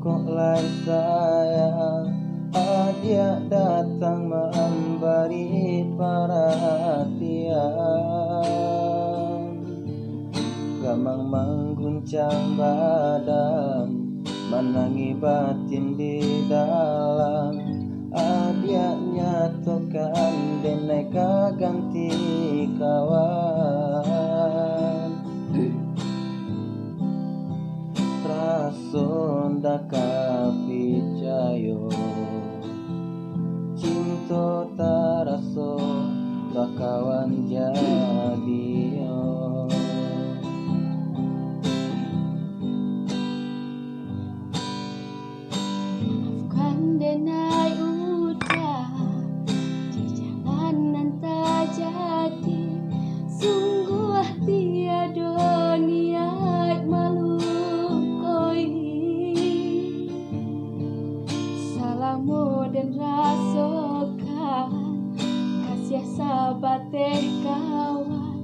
kok lain sayang, dia datang memberi perhatian. Gamang mengguncang badan, menangi batin di dalam. Dia nyatakan deneka ganti kawan. Rason daka picayo, cinta taraso bakawan jadiyo. Bukan denai udah di jalanan tak jadi, sungguh tiada niat malu koi. Salamu dan rasokan kasih sahabat kawan,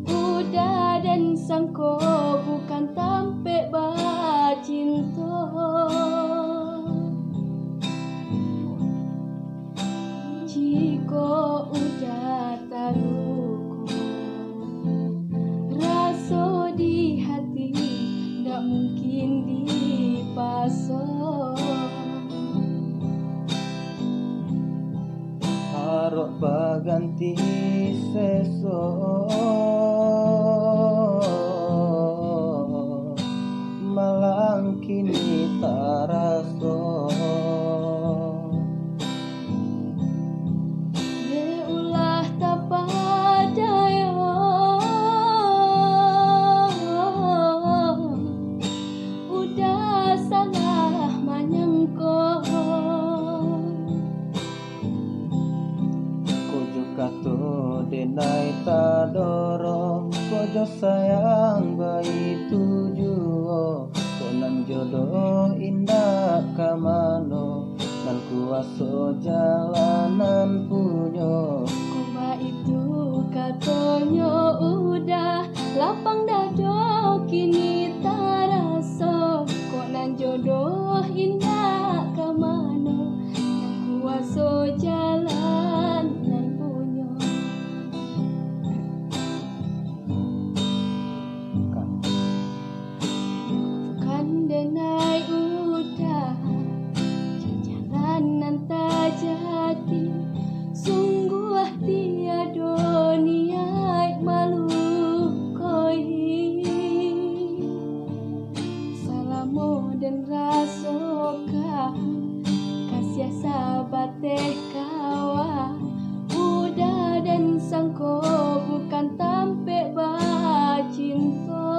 udah dan sangko bukan tampe bacinto. Jika udah taruku rasa di hati, ndak mungkin dipasang. Harap baganti sesok, malang kini taraso. Ulah tak padayo, udah salah menyangko. Kojo kato denai tadoro, kojo sayang bayi tujuo. Konan jodoh indah kamano, nan kuaso jalanan punyo. Kuma itu katanya udah lapang dado, kini taraso. Kok nan jodoh indah kamano, yang kuaso jalan nan punyo. Bukan denai udah di jalanan tak jadi, sungguh tiada niat malu koi. Salamu dan rasokan kasih sahabat kawan, udah dan sangko bukan tampe bacinto.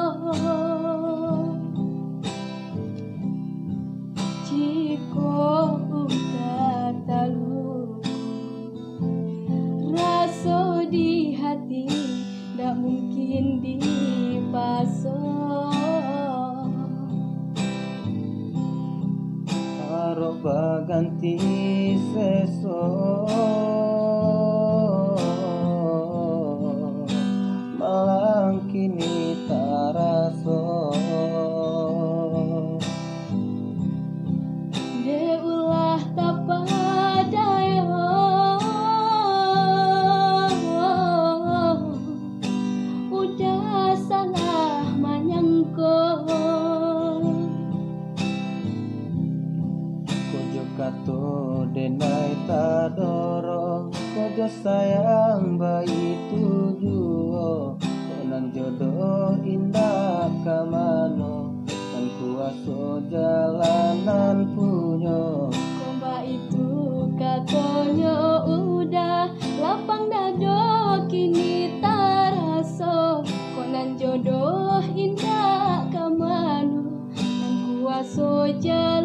Jika udah talu rasa di hati, ndak mungkin dipasang. Harap baganti sesok, malang kini taraso. De ulah tak padayo, udah salah menyangko. Kojo kato denai tadoro, kojo sayang bayi tujuo. Konan jodoh indah kamano, nan kuaso jalanan punyo. Komba itu katanya udah lapang dado, kini taraso. Konan jodoh indah kamano, nan kuaso jalan